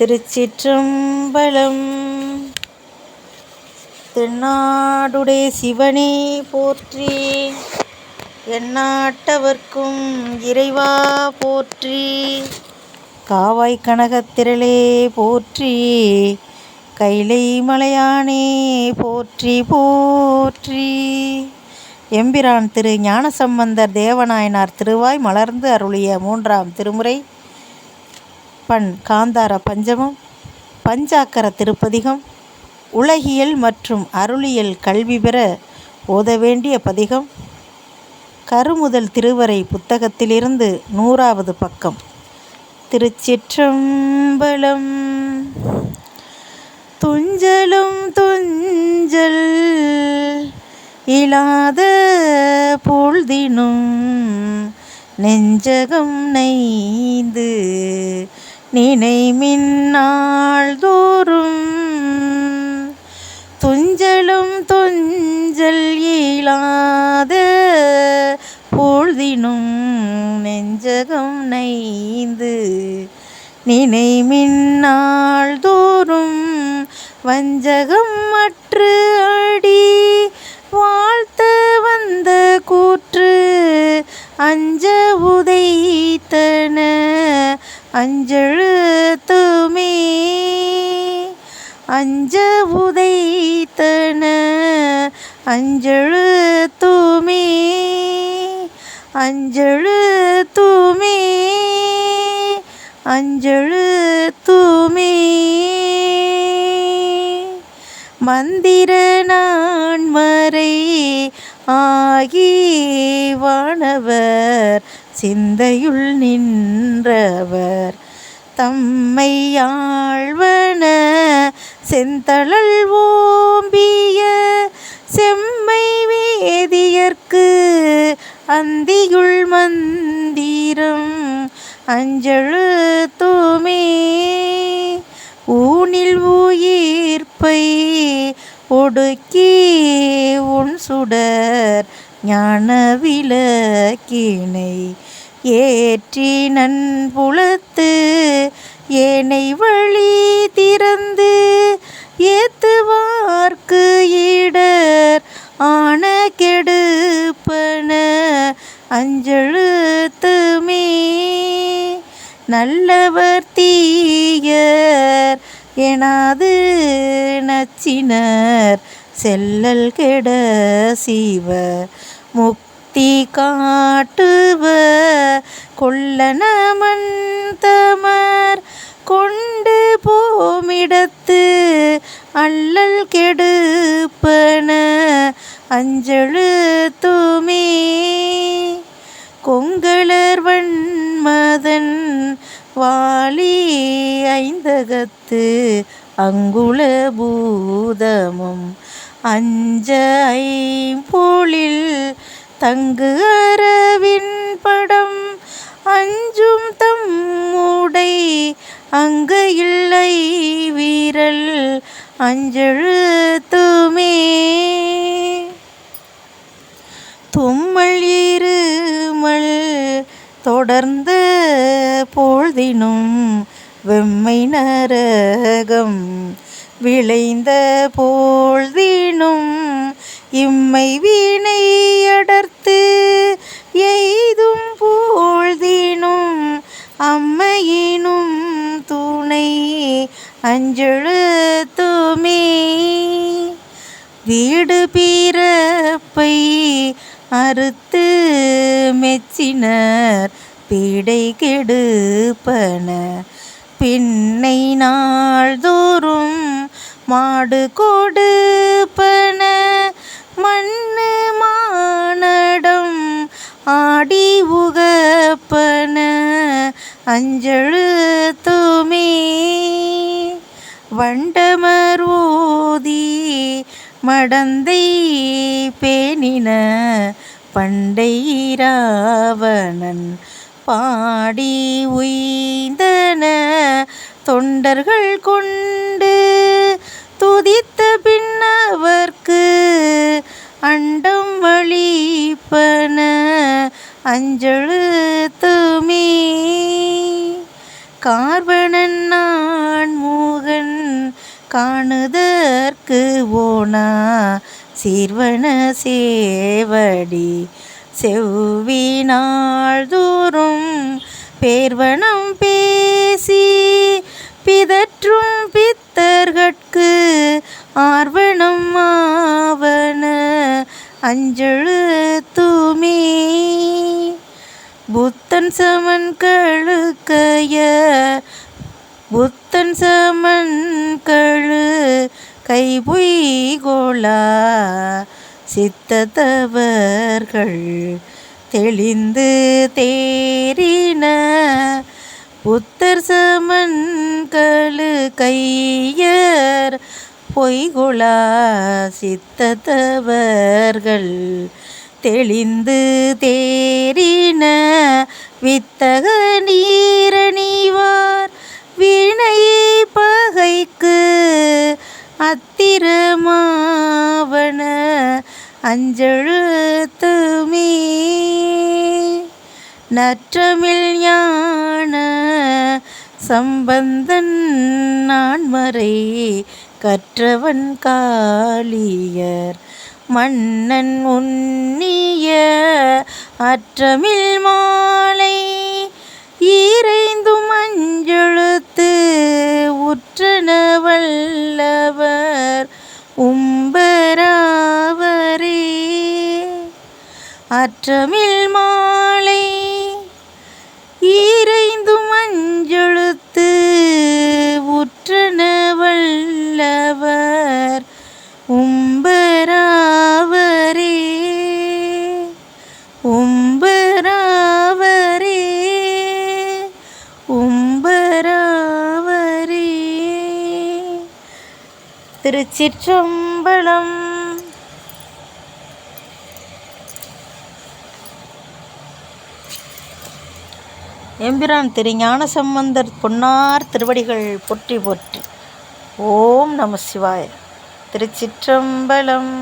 திருச்சிற்றம்பலம். தென்னாடுடைய சிவனே போற்றி, எந்நாட்டவர்க்கும் இறைவா போற்றி, காவாய் கனகத்திரளே போற்றி, கைலை மலையானே போற்றி போற்றி. எம்பிரான் திரு ஞானசம்பந்தர் தேவநாயனார் திருவாய் மலர்ந்து அருளிய 3ஆம் திருமுறை பண் காந்தார பஞ்சமம், பஞ்சாக்கர திருப்பதிகம், உலகியல் மற்றும் அருளியல் கல்வி பெற ஓத வேண்டிய பதிகம். கருமுதல் திருவரை புத்தகத்திலிருந்து 100வது பக்கம். திருச்சிற்றம்பலம். துஞ்சலும் துஞ்சல் இலாத பொழுதினும் நெஞ்சகம் நைந்து நினைமின் நாள்தோறும், துஞ்சலும் துஞ்சல் இலாத பொழுதினும் நெஞ்சகம் நைந்து நினைமின் நாள்தோறும், வஞ்சகம் மற்று அடி வாழ்த்த வந்த கூற்று அஞ்ச உதைத்தன அஞ்செழுத்துமே, அஞ்ச உதைத்தன அஞ்செழுத்துமே, அஞ்செழுத்துமே, அஞ்செழுத்துமே. மந்திர நான்மறை ஆகி வானவர் சிந்தையுள் நின்றவர் தம்மை ஆழ்வன செந்தழல் ஓம்பிய செம்மை வேதியர்க்கு அந்தியுள் மந்திரம் அஞ்செழுத்துமே, ஊனில் உயிர்ப்பை ஒடுக்கி உன் சுடர் ஞான விளக்கினை ஏற்றி நன்புலத்து ஏனை வழி திறந்து ஏத்துவார்க்கு இடர் ஆன கெடுப்பன அஞ்செழுத்துமே, நல்லவர் தீயர் எனாது நச்சினர் செல்லல் கெட சீவ முக்தி காட்டுவ கொல்லனமன் தமர் கொண்டு போமிடத்து அல்லல் கெடுப்பன அஞ்செழுத்துமே, கொங்கலர் வன்மதன் வாலி ஐந்தகத்து அங்குல பூதமும் அஞ்ச ஐம்பொழில் தங்கு அரவின் படம் அஞ்சும் தம்முடை அங்கையில்லை வீரல் அஞ்செழுத்துமே, தும்மல் இருமல் தொடர்ந்த பொழுதினும் வெம்மை நரகம் விளைந்த பொழுதினும் இம்மை வீணை அடர்த்து எய்தும் பொழுதினும் அம்மையினும் துணை அஞ்செழுத்துமே, வீடு பிறப்பை அறுத்து மெச்சினர் பீடை கெடுப்பன பின்னை நாள்தோறும் மாடு கொடுப்பன மண்ணு மானடம் ஆடி உகப்பன அஞ்செழுத்துமே, வண்டமர் ஓதி மடந்தை பேணின பண்டை இராவணன் பாடி உய்ந்தன தொண்டர்கள் கொண்டு துதித்த பின்னவர்க்கு அண்டம் வழிப்பன அஞ்செழுத்துமே, கார்வணன் நான் காணுதற்கு ஓனா சீர்வன சேவடி செவ்வினாள் தோறும் பேர்வனம் பேசி பிதற்றும் பித்தர்கட்கு ஆர்வணம் ஆவன அஞ்செழுத்துமே. புத்தன் சமன் கழு கைபொய்கொளா சித்தத்தவர்கள் தெளிந்து தேறின. புத்தர் சமன் கழு கையர் பொய்கொளா சித்தத்தவர்கள் தெளிந்து தேறின. வித்தக நீரணிவார் வினை பகைக்கு அத்திரமாவன அஞ்செழுத்துமே. நற்றமிழ் ஞான சம்பந்தன் நான்மறை கற்றவன் காளியர் மன்னன் உன்னிய அற்றமிழ் மாலை ஈரைந்தும் அஞ்செழுத்து உற்றன வல்லவர் உம்பராவரே. அற்றமிழ் மாலை ஈரைந்தும் அஞ்செழுத்து உற்றன வல்லவர் உம்பராவரே உம்பராவரே உம்பராவரே. திருச்சிற்றம்பலம். எம்பிரான் திரு ஞானசம்பந்தர் பொன்னார் திருவடிகள் போற்றி போற்றி. ஓம் நம சிவாய. திருச்சிற்றம்பலம்.